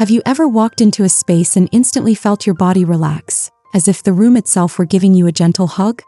Have you ever walked into a space and instantly felt your body relax, as if the room itself were giving you a gentle hug?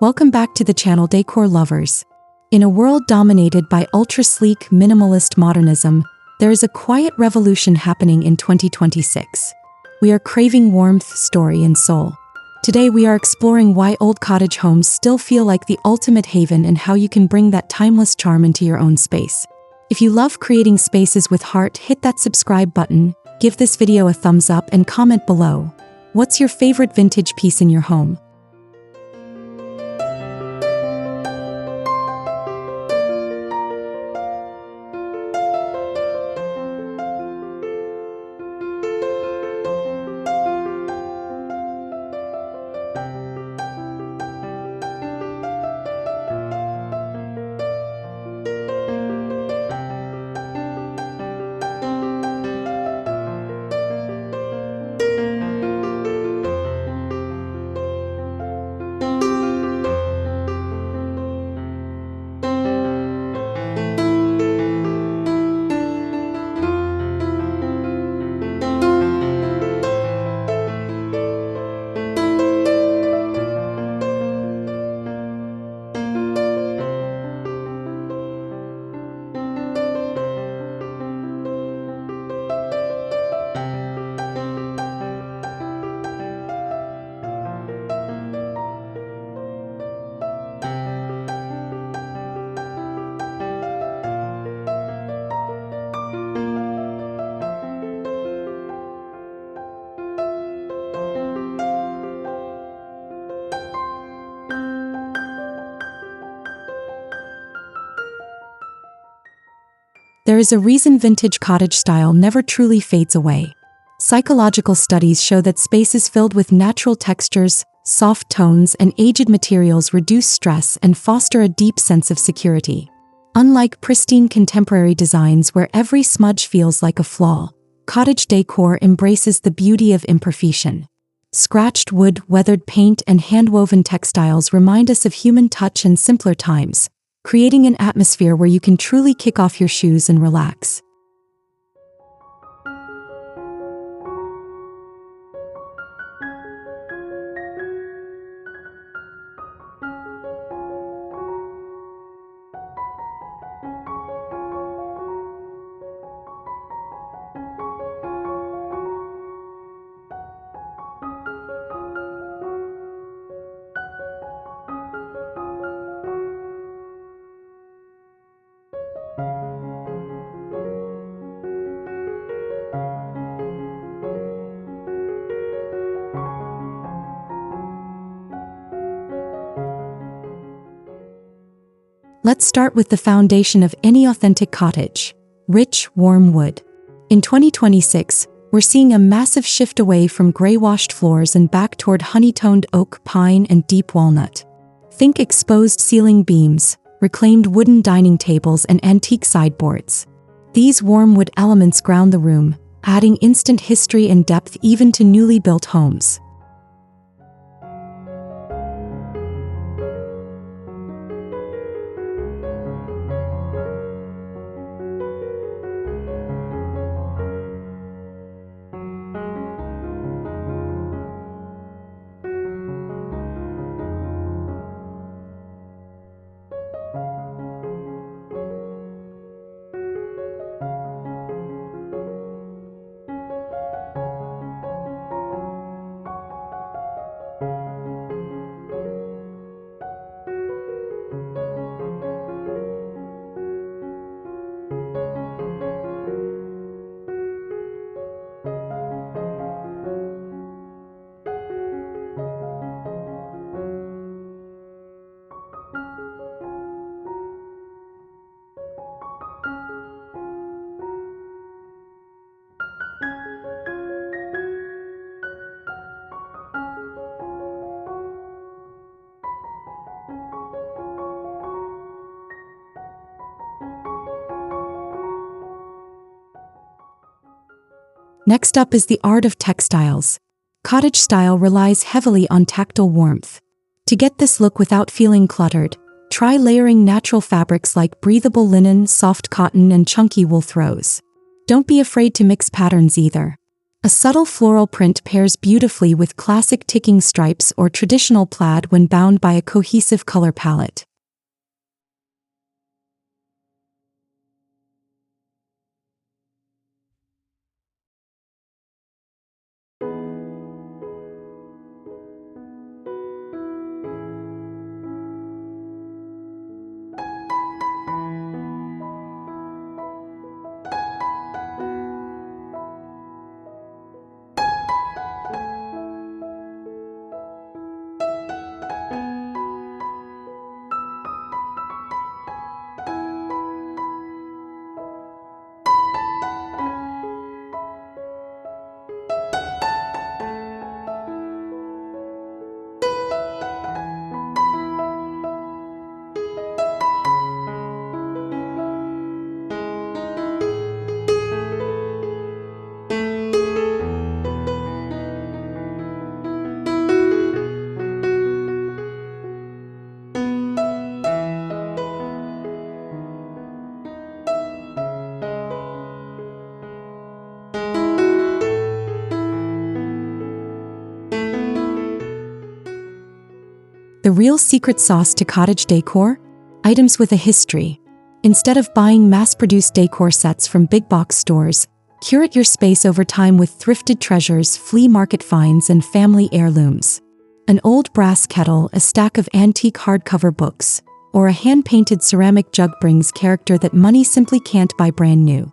Welcome back to the channel, Decor lovers. In a world dominated by ultra-sleek, minimalist modernism, there is a quiet revolution happening in 2026. We are craving warmth, story, and soul. Today we are exploring why old cottage homes still feel like the ultimate haven and how you can bring that timeless charm into your own space. If you love creating spaces with heart, hit that subscribe button, give this video a thumbs up, and comment below. What's your favorite vintage piece in your home? There is a reason vintage cottage style never truly fades away. Psychological studies show that spaces filled with natural textures, soft tones, and aged materials reduce stress and foster a deep sense of security. Unlike pristine contemporary designs where every smudge feels like a flaw, cottage decor embraces the beauty of imperfection. Scratched wood, weathered paint, and hand-woven textiles remind us of human touch and simpler times, creating an atmosphere where you can truly kick off your shoes and relax. Let's start with the foundation of any authentic cottage: rich, warm wood. In 2026, we're seeing a massive shift away from gray-washed floors and back toward honey-toned oak, pine, and deep walnut. Think exposed ceiling beams, reclaimed wooden dining tables, and antique sideboards. These warm wood elements ground the room, adding instant history and depth even to newly built homes. Next up is the art of textiles. Cottage style relies heavily on tactile warmth. To get this look without feeling cluttered, Try layering natural fabrics like breathable linen, soft cotton, and chunky wool throws. Don't be afraid to mix patterns either. A subtle floral print pairs beautifully with classic ticking stripes or traditional plaid when bound by a cohesive color palette. The real secret sauce to cottage decor? Items with a history. Instead of buying mass-produced decor sets from big box stores, curate your space over time with thrifted treasures, flea market finds, and family heirlooms. An old brass kettle, a stack of antique hardcover books, or a hand-painted ceramic jug brings character that money simply can't buy brand new.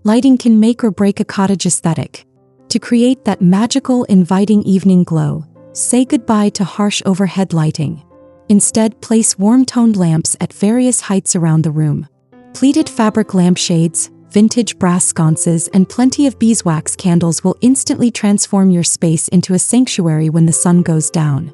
Lighting can make or break a cottage aesthetic. To create that magical, inviting evening glow, say goodbye to harsh overhead lighting. Instead, place warm-toned lamps at various heights around the room. Pleated fabric lampshades, vintage brass sconces, and plenty of beeswax candles will instantly transform your space into a sanctuary when the sun goes down.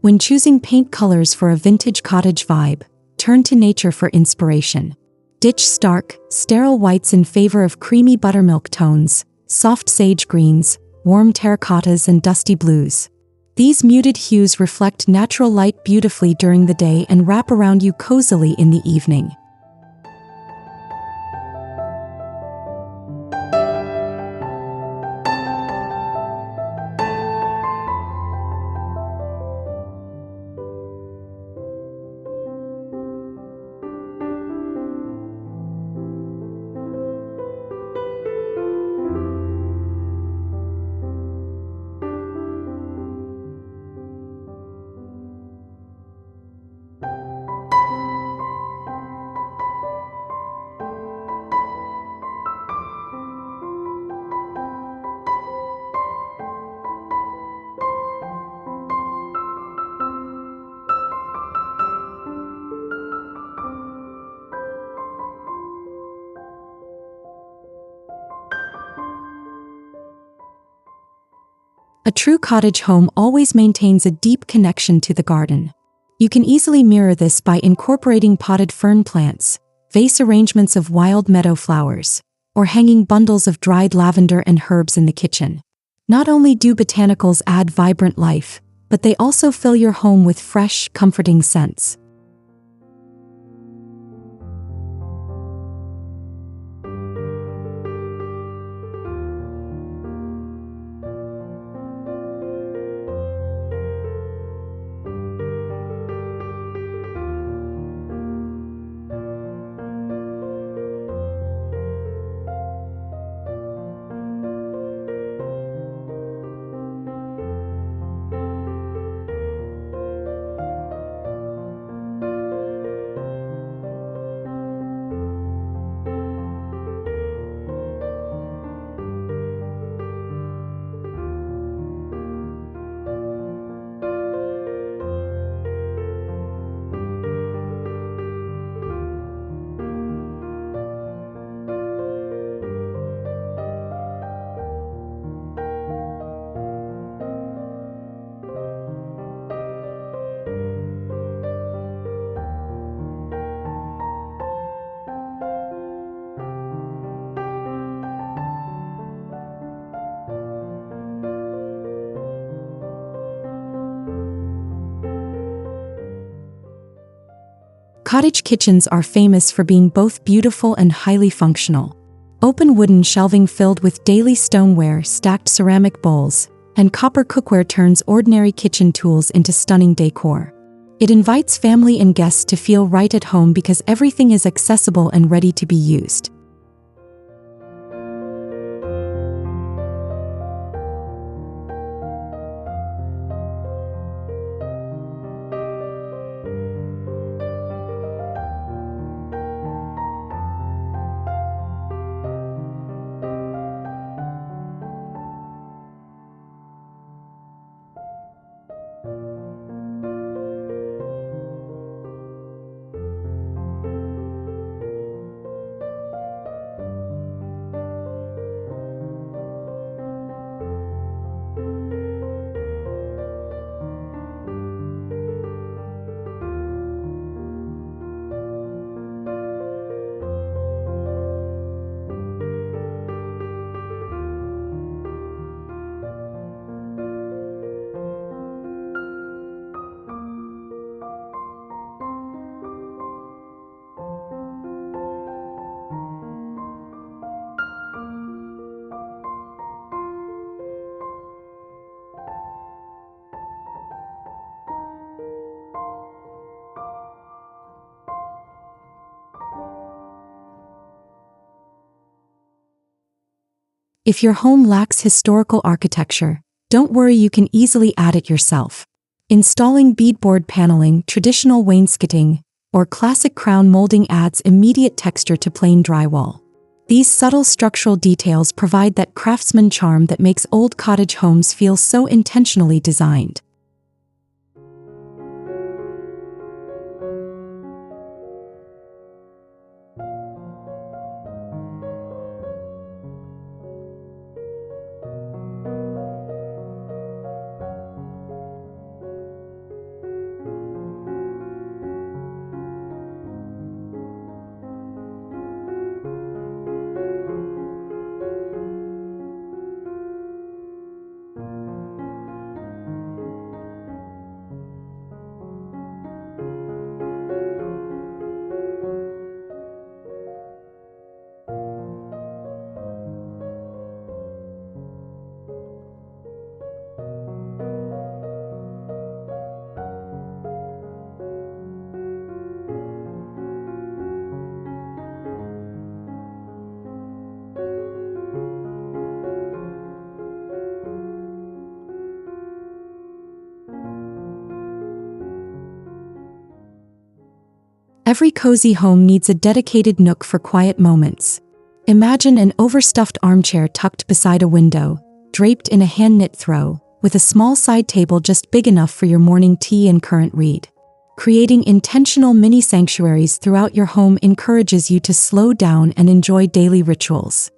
When choosing paint colors for a vintage cottage vibe, turn to nature for inspiration. Ditch stark, sterile whites in favor of creamy buttermilk tones, soft sage greens, warm terracottas, and dusty blues. These muted hues reflect natural light beautifully during the day and wrap around you cozily in the evening. A true cottage home always maintains a deep connection to the garden. You can easily mirror this by incorporating potted fern plants, vase arrangements of wild meadow flowers, or hanging bundles of dried lavender and herbs in the kitchen. Not only do botanicals add vibrant life, but they also fill your home with fresh, comforting scents. Cottage kitchens are famous for being both beautiful and highly functional. Open wooden shelving filled with daily stoneware, stacked ceramic bowls, and copper cookware turns ordinary kitchen tools into stunning decor. It invites family and guests to feel right at home because everything is accessible and ready to be used. If your home lacks historical architecture, don't worry, you can easily add it yourself. Installing beadboard paneling, traditional wainscoting, or classic crown molding adds immediate texture to plain drywall. These subtle structural details provide that craftsman charm that makes old cottage homes feel so intentionally designed. Every cozy home needs a dedicated nook for quiet moments. Imagine an overstuffed armchair tucked beside a window, draped in a hand-knit throw, with a small side table just big enough for your morning tea and current read. Creating intentional mini sanctuaries throughout your home encourages you to slow down and enjoy daily rituals.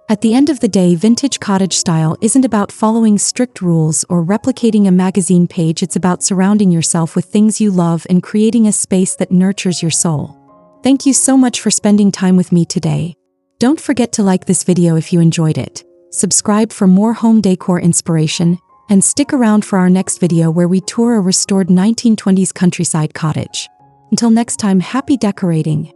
At the end of the day, vintage cottage style isn't about following strict rules or replicating a magazine page. It's about surrounding yourself with things you love and creating a space that nurtures your soul. Thank you so much for spending time with me today. Don't forget to like this video if you enjoyed it, subscribe for more home decor inspiration, and stick around for our next video where we tour a restored 1920s countryside cottage. Until next time, happy decorating!